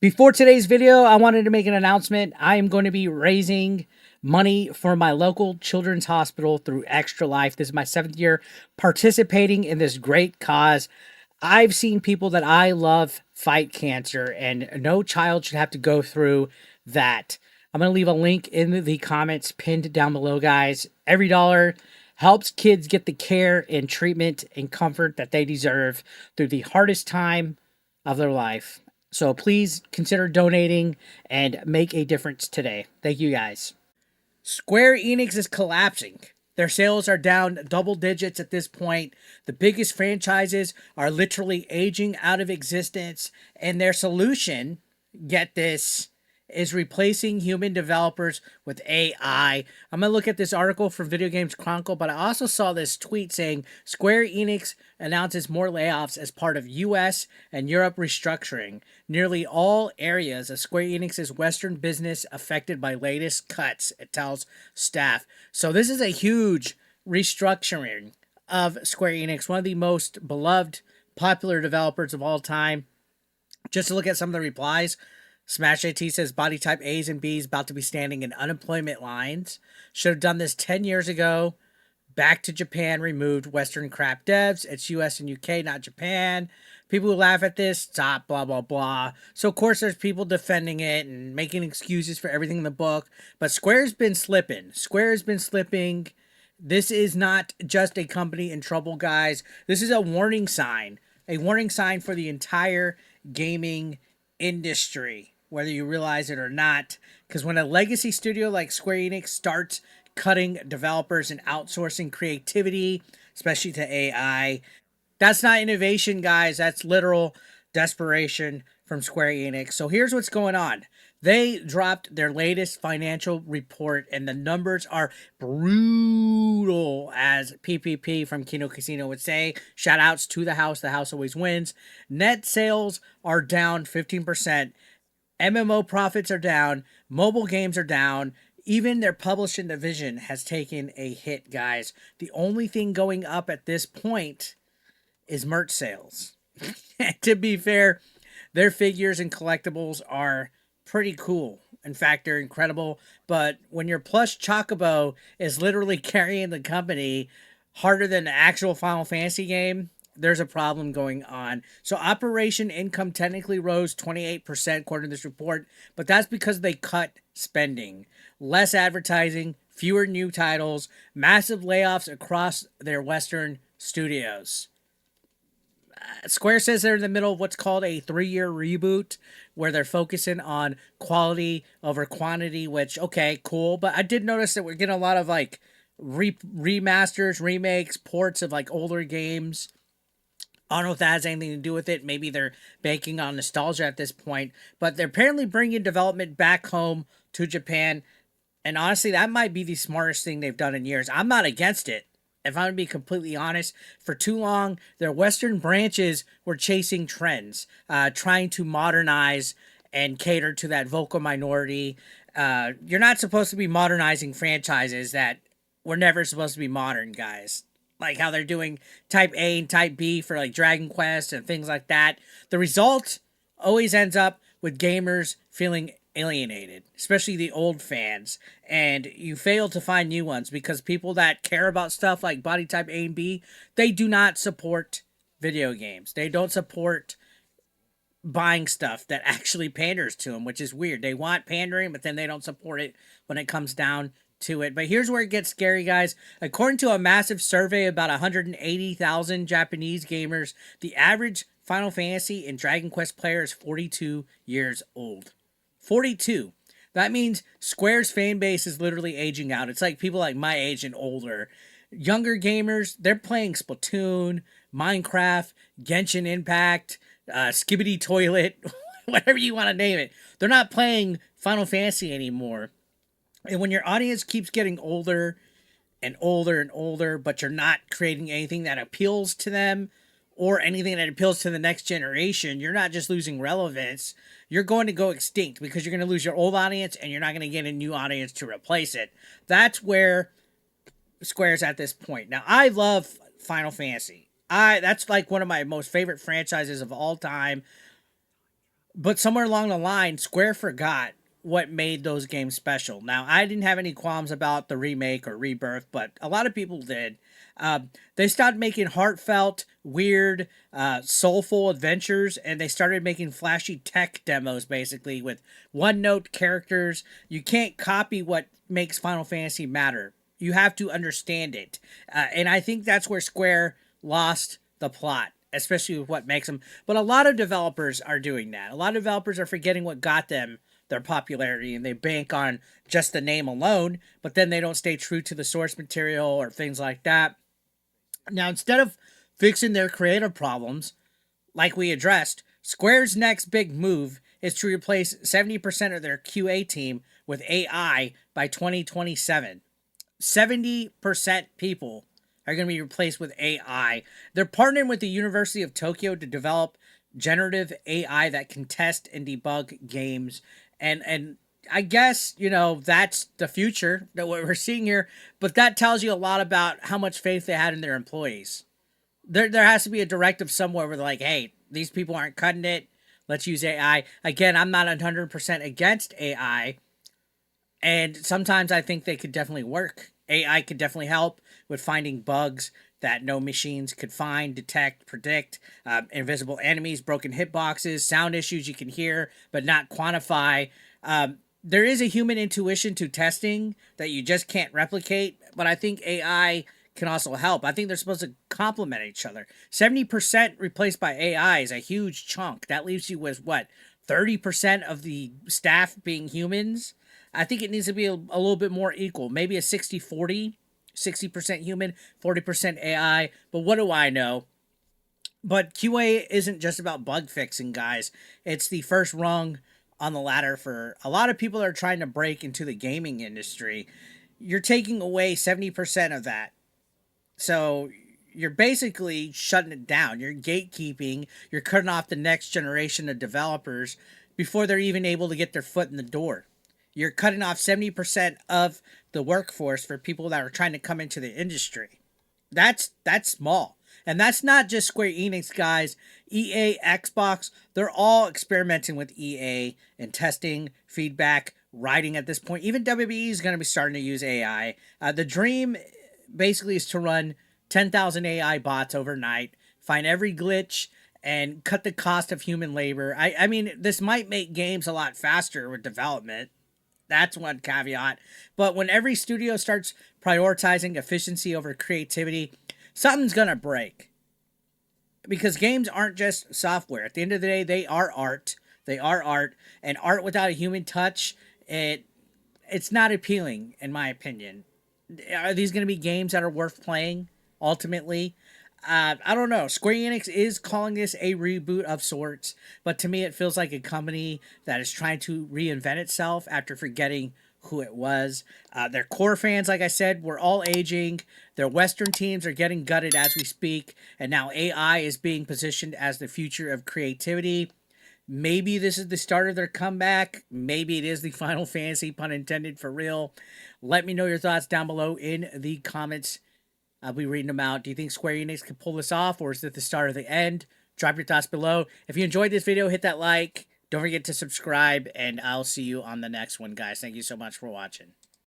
Before today's video, I wanted to make an announcement. I am going to be raising money for my local children's hospital through Extra Life. This is my 7th year participating in this great cause. I've seen people that I love fight cancer, and no child should have to go through that. I'm going to leave a link in the comments pinned down below, guys. Every dollar helps kids get the care and treatment and comfort that they deserve through the hardest time of their life. So please consider donating and make a difference today. Thank you, guys. Square Enix is collapsing. Their sales are down double digits at this point. The biggest franchises are literally aging out of existence, and their solution, get this, is replacing human developers with AI. I'm going to look at this article from Video Games Chronicle, but I also saw this tweet saying Square Enix announces more layoffs as part of US and Europe restructuring. Nearly all areas of Square Enix's Western business affected by latest cuts, it tells staff. So this is a huge restructuring of Square Enix, one of the most beloved, popular developers of all time. Just to look at some of the replies, Smash AT says body type A's and B's about to be standing in unemployment lines. Should have done this 10 years ago. Back to Japan removed Western crap devs. It's US and UK, not Japan. People who laugh at this, stop, blah, blah, blah. So, of course, there's people defending it and making excuses for everything in the book. But Square's been slipping. Square's been slipping. This is not just a company in trouble, guys. This is a warning sign. A warning sign for the entire gaming industry, whether you realize it or not. Because when a legacy studio like Square Enix starts cutting developers and outsourcing creativity, especially to AI, that's not innovation, guys. That's literal desperation from Square Enix. So here's what's going on. They dropped their latest financial report, and the numbers are brutal, as PPP from Kino Casino would say. Shout outs to the house always wins. Net sales are down 15%. MMO profits are down. Mobile games are down. Even their publishing division has taken a hit, guys. The only thing going up at this point is merch sales. To be fair, their figures and collectibles are pretty cool. In fact, they're incredible. But when your plush Chocobo is literally carrying the company harder than the actual Final Fantasy game, there's a problem going on. So operation income technically rose 28% according to this report, but that's because they cut spending. Less advertising, fewer new titles, massive layoffs across their Western studios. Square says they're in the middle of what's called a 3-year reboot, where they're focusing on quality over quantity, which, okay, cool. But I did notice that we're getting a lot of like remasters, remakes, ports of like older games. I don't know if that has anything to do with it. Maybe they're banking on nostalgia at this point. But they're apparently bringing development back home to Japan. And honestly, that might be the smartest thing they've done in years. I'm not against it. If I'm going to be completely honest, for too long, their Western branches were chasing trends, trying to modernize and cater to that vocal minority. You're not supposed to be modernizing franchises that were never supposed to be modern, guys. Like how they're doing Type A and Type B for like Dragon Quest and things like that. The result always ends up with gamers feeling alienated, especially the old fans, and you fail to find new ones because people that care about stuff like body type A and B, they do not support video games. They don't support buying stuff that actually panders to them, which is weird. They want pandering, but then they don't support it when it comes down to it. But here's where it gets scary, guys. According to a massive survey of about 180,000 Japanese gamers, the average Final Fantasy and Dragon Quest player is 42 years old. 42. That means Square's fan base is literally aging out. It's like people like my age and older. Younger gamers, they're playing Splatoon, Minecraft, Genshin Impact, Skibbity Toilet, whatever you want to name it. They're not playing Final Fantasy anymore. And when your audience keeps getting older and older and older, but you're not creating anything that appeals to them or anything that appeals to the next generation, you're not just losing relevance. You're going to go extinct because you're going to lose your old audience and you're not going to get a new audience to replace it. That's where Square's at this point. Now, I love Final Fantasy. That's like one of my most favorite franchises of all time. But somewhere along the line, Square forgot what made those games special. Now, I didn't have any qualms about the remake or rebirth, but a lot of people did. They stopped making heartfelt, weird, soulful adventures, and they started making flashy tech demos, basically with one-note characters. You can't copy what makes Final Fantasy matter. You have to understand it, and I think that's where Square lost the plot, especially with what makes them. But a lot of developers are doing that. A lot of developers are forgetting what got them their popularity, and they bank on just the name alone, but then they don't stay true to the source material or things like that. Now, instead of fixing their creative problems, like we addressed, Square's next big move is to replace 70% of their QA team with AI by 2027. 70% people are going to be replaced with AI. They're partnering with the University of Tokyo to develop generative AI that can test and debug games. And I guess, that's the future that what we're seeing here, but that tells you a lot about how much faith they had in their employees. There has to be a directive somewhere where they're like, hey, these people aren't cutting it. Let's use AI. Again, I'm not 100% against AI, and sometimes I think they could definitely work. AI could definitely help with finding bugs that no machines could find, detect, predict, invisible enemies, broken hitboxes, sound issues you can hear but not quantify. There is a human intuition to testing that you just can't replicate, but I think AI can also help. I think they're supposed to complement each other. 70% replaced by AI is a huge chunk. That leaves you with what? 30% of the staff being humans. I think it needs to be a little bit more equal. Maybe a 60-40, 60% human, 40% AI. But what do I know? But QA isn't just about bug fixing, guys. It's the first rung on the ladder for a lot of people that are trying to break into the gaming industry. You're taking away 70% of that. So you're basically shutting it down. You're gatekeeping. You're cutting off the next generation of developers before they're even able to get their foot in the door. You're cutting off 70% of the workforce for people that are trying to come into the industry. That's small. And that's not just Square Enix, guys. EA, Xbox, they're all experimenting with EA and testing, feedback, writing at this point. Even WWE is going to be starting to use AI. The dream basically is to run 10,000 AI bots overnight, find every glitch, and cut the cost of human labor. I mean, this might make games a lot faster with development. That's one caveat. But when every studio starts prioritizing efficiency over creativity, something's going to break. Because games aren't just software. At the end of the day, they are art. They are art. And art without a human touch, it's not appealing, in my opinion. Are these going to be games that are worth playing ultimately? I don't know. Square Enix is calling this a reboot of sorts, but to me, it feels like a company that is trying to reinvent itself after forgetting who it was. Their core fans, like I said, were all aging. Their Western teams are getting gutted as we speak, and now AI is being positioned as the future of creativity. Maybe this is the start of their comeback. Maybe it is the Final Fantasy, pun intended, for real. Let me know your thoughts down below in the comments. I'll be reading them out. Do you think Square Enix can pull this off, or is it the start of the end? Drop your thoughts below. If you enjoyed this video, hit that like. Don't forget to subscribe, and I'll see you on the next one, guys. Thank you so much for watching.